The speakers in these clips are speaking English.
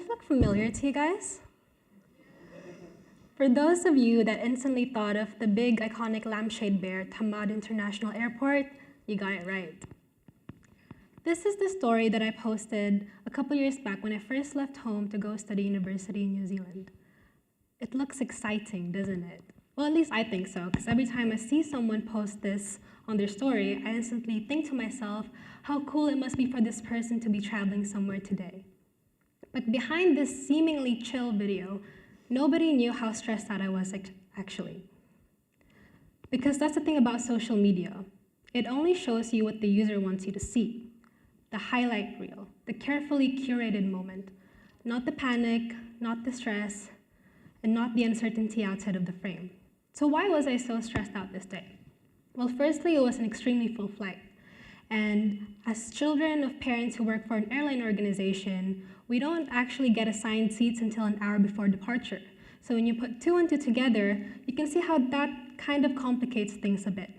this look familiar to you guys? For those of you that instantly thought of the big iconic lampshade bear at Hamad International Airport, you got it right. This is the story that I posted a couple years back when I first left home to go study university in New Zealand. It looks exciting, doesn't it? Well, at least I think so, because every time I see someone post this on their story, I instantly think to myself how cool it must be for this person to be traveling somewhere today. But behind this seemingly chill video, nobody knew how stressed out I was actually. Because that's the thing about social media. It only shows you what the user wants you to see. The highlight reel, the carefully curated moment, not the panic, not the stress, and not the uncertainty outside of the frame. So why was I so stressed out this day? Well, firstly, it was an extremely full flight. And as children of parents who work for an airline organization, we don't actually get assigned seats until an hour before departure. So when you put two and two together, you can see how that kind of complicates things a bit.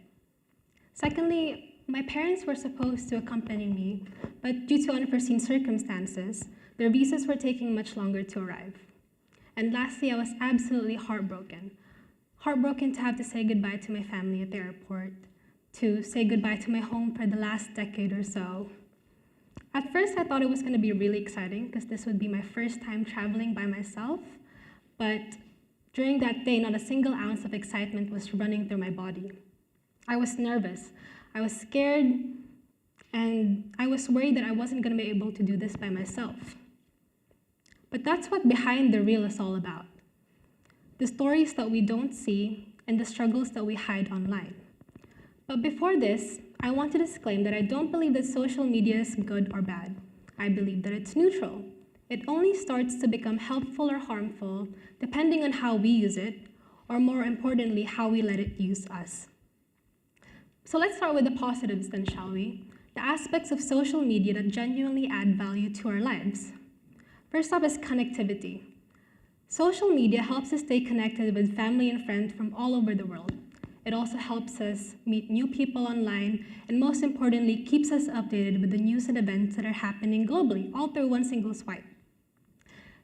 Secondly, my parents were supposed to accompany me, but due to unforeseen circumstances, their visas were taking much longer to arrive. And lastly, I was absolutely heartbroken. Heartbroken to have to say goodbye to my family at the airport, to say goodbye to my home for the last decade or so. At first, I thought it was going to be really exciting because this would be my first time traveling by myself, but during that day, not a single ounce of excitement was running through my body. I was nervous, I was scared, and I was worried that I wasn't going to be able to do this by myself. But that's what behind the reel is all about. The stories that we don't see and the struggles that we hide online. But before this, I want to disclaim that I don't believe that social media is good or bad. I believe that it's neutral. It only starts to become helpful or harmful depending on how we use it, or more importantly, how we let it use us. So let's start with the positives then, shall we? The aspects of social media that genuinely add value to our lives. First off is connectivity. Social media helps us stay connected with family and friends from all over the world. It also helps us meet new people online, and most importantly, keeps us updated with the news and events that are happening globally, all through one single swipe.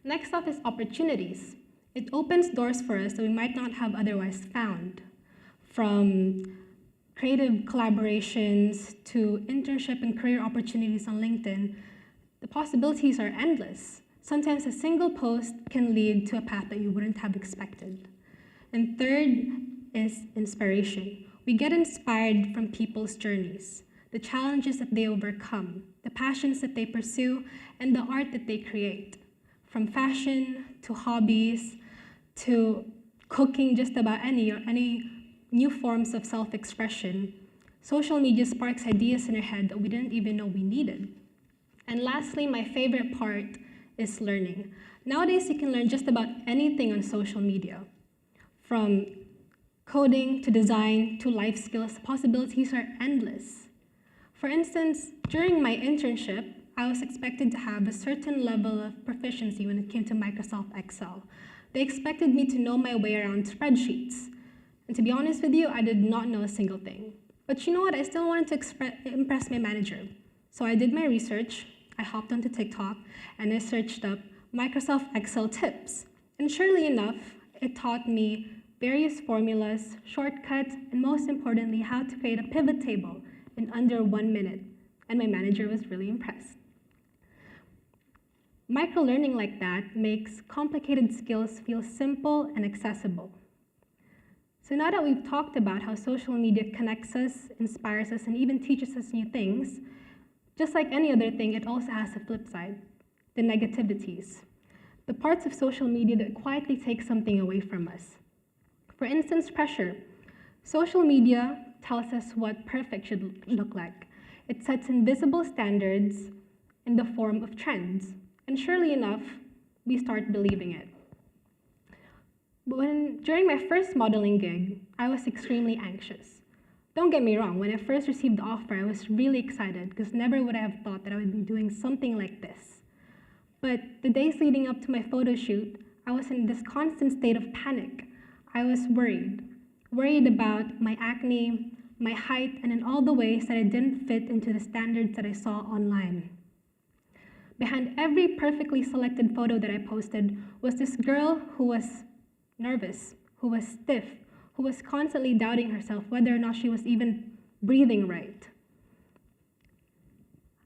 Next up is opportunities. It opens doors for us that we might not have otherwise found, from creative collaborations to internship and career opportunities on LinkedIn. The possibilities are endless. Sometimes a single post can lead to a path that you wouldn't have expected. And third is inspiration. We get inspired from people's journeys, the challenges that they overcome, the passions that they pursue, and the art that they create. From fashion to hobbies to cooking, just about any new forms of self-expression. Social media sparks ideas in our head that we didn't even know we needed. And lastly, my favorite part is learning. Nowadays, you can learn just about anything on social media. From coding to design to life skills, the possibilities are endless. For instance, during my internship, I was expected to have a certain level of proficiency when it came to Microsoft Excel. They expected me to know my way around spreadsheets. And to be honest with you, I did not know a single thing. But you know what? I still wanted to impress my manager. So I did my research, I hopped onto TikTok, and I searched up Microsoft Excel tips. And surely enough, it taught me various formulas, shortcuts, and most importantly, how to create a pivot table in under 1 minute. And my manager was really impressed. Micro-learning like that makes complicated skills feel simple and accessible. So now that we've talked about how social media connects us, inspires us, and even teaches us new things, just like any other thing, it also has a flip side, the negativities, the parts of social media that quietly take something away from us. For instance, pressure. Social media tells us what perfect should look like. It sets invisible standards in the form of trends. And surely enough, we start believing it. But during my first modeling gig, I was extremely anxious. Don't get me wrong, when I first received the offer, I was really excited because never would I have thought that I would be doing something like this. But the days leading up to my photo shoot, I was in this constant state of panic. I was worried about my acne, my height, and in all the ways that I didn't fit into the standards that I saw online. Behind every perfectly selected photo that I posted was this girl who was nervous, who was stiff, who was constantly doubting herself whether or not she was even breathing right.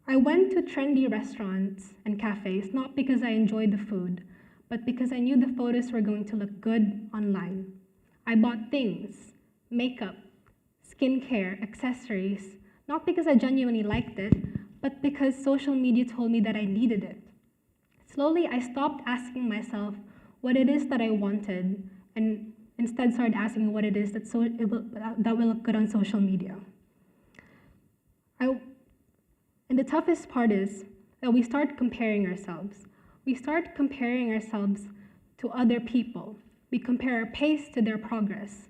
I went to trendy restaurants and cafes not because I enjoyed the food, but because I knew the photos were going to look good online. I bought things, makeup, skincare, accessories, not because I genuinely liked it, but because social media told me that I needed it. Slowly, I stopped asking myself what it is that I wanted and instead started asking what it is that will look good on social media. And the toughest part is that we start comparing ourselves. We start comparing ourselves to other people. We compare our pace to their progress,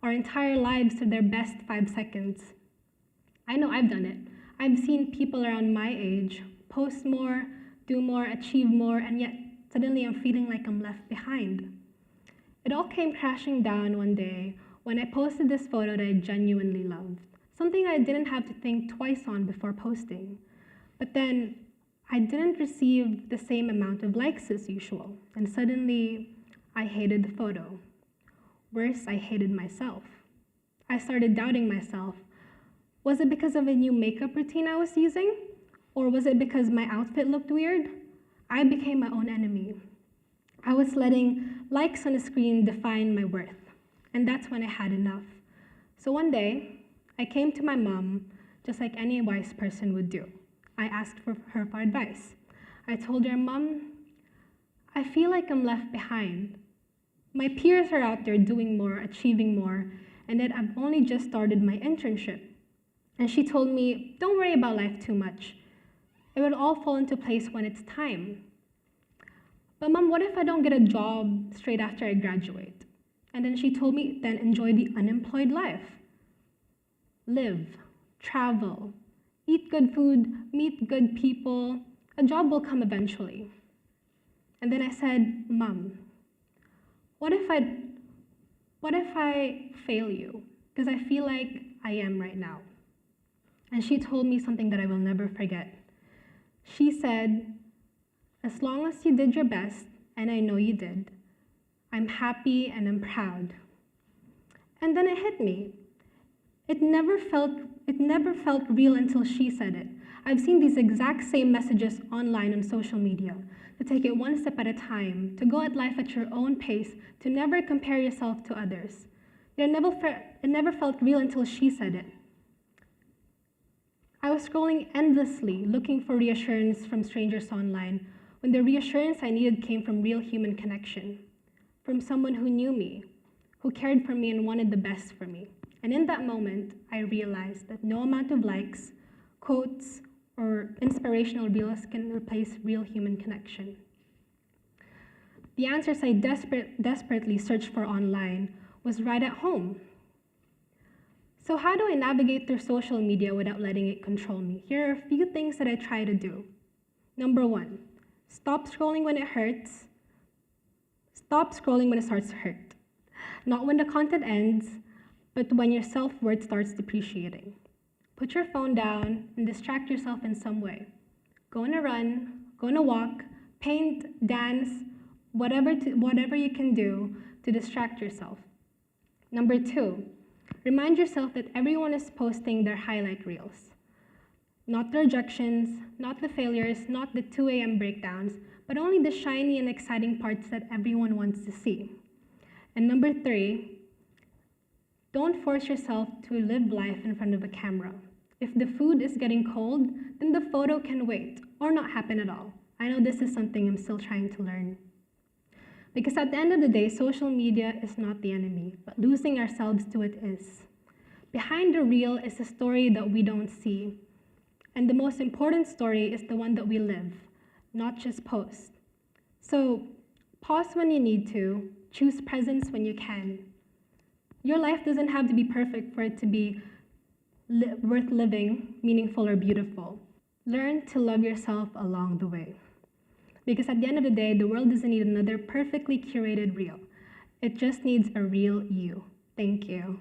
our entire lives to their best 5 seconds. I know I've done it. I've seen people around my age post more, do more, achieve more, and yet suddenly I'm feeling like I'm left behind. It all came crashing down one day when I posted this photo that I genuinely loved, something I didn't have to think twice on before posting. But then I didn't receive the same amount of likes as usual, and suddenly I hated the photo. Worse, I hated myself. I started doubting myself. Was it because of a new makeup routine I was using? Or was it because my outfit looked weird? I became my own enemy. I was letting likes on the screen define my worth, and that's when I had enough. So one day, I came to my mom, just like any wise person would do. I asked her for advice. I told her, "Mom, I feel like I'm left behind. My peers are out there doing more, achieving more, and that I've only just started my internship." And she told me, "Don't worry about life too much. It will all fall into place when it's time." "But Mom, what if I don't get a job straight after I graduate?" And then she told me, "Then enjoy the unemployed life. Live, travel, eat good food, meet good people. A job will come eventually." And then I said, "Mom, what if I fail you? Because I feel like I am right now." And she told me something that I will never forget. She said, "As long as you did your best, and I know you did, I'm happy and I'm proud." And then it hit me. It never felt real until she said it. I've seen these exact same messages online on social media, to take it one step at a time, to go at life at your own pace, to never compare yourself to others. It never felt real until she said it. I was scrolling endlessly, looking for reassurance from strangers online, when the reassurance I needed came from real human connection, from someone who knew me, who cared for me and wanted the best for me. And in that moment, I realized that no amount of likes, quotes, or inspirational reels can replace real human connection. The answers I desperately searched for online was right at home. So how do I navigate through social media without letting it control me? Here are a few things that I try to do. Number 1, stop scrolling when it hurts. Stop scrolling when it starts to hurt. Not when the content ends, but when your self-worth starts depreciating. Put your phone down and distract yourself in some way. Go on a run, go on a walk, paint, dance, whatever you can do to distract yourself. Number 2, remind yourself that everyone is posting their highlight reels. Not the rejections, not the failures, not the 2 a.m. breakdowns, but only the shiny and exciting parts that everyone wants to see. And number 3, don't force yourself to live life in front of a camera. If the food is getting cold, then the photo can wait or not happen at all. I know this is something I'm still trying to learn. Because at the end of the day, social media is not the enemy, but losing ourselves to it is. Behind the reel is a story that we don't see. And the most important story is the one that we live, not just post. So pause when you need to, choose presence when you can. Your life doesn't have to be perfect for it to be worth living, meaningful, or beautiful. Learn to love yourself along the way. Because at the end of the day, the world doesn't need another perfectly curated reel. It just needs a real you. Thank you.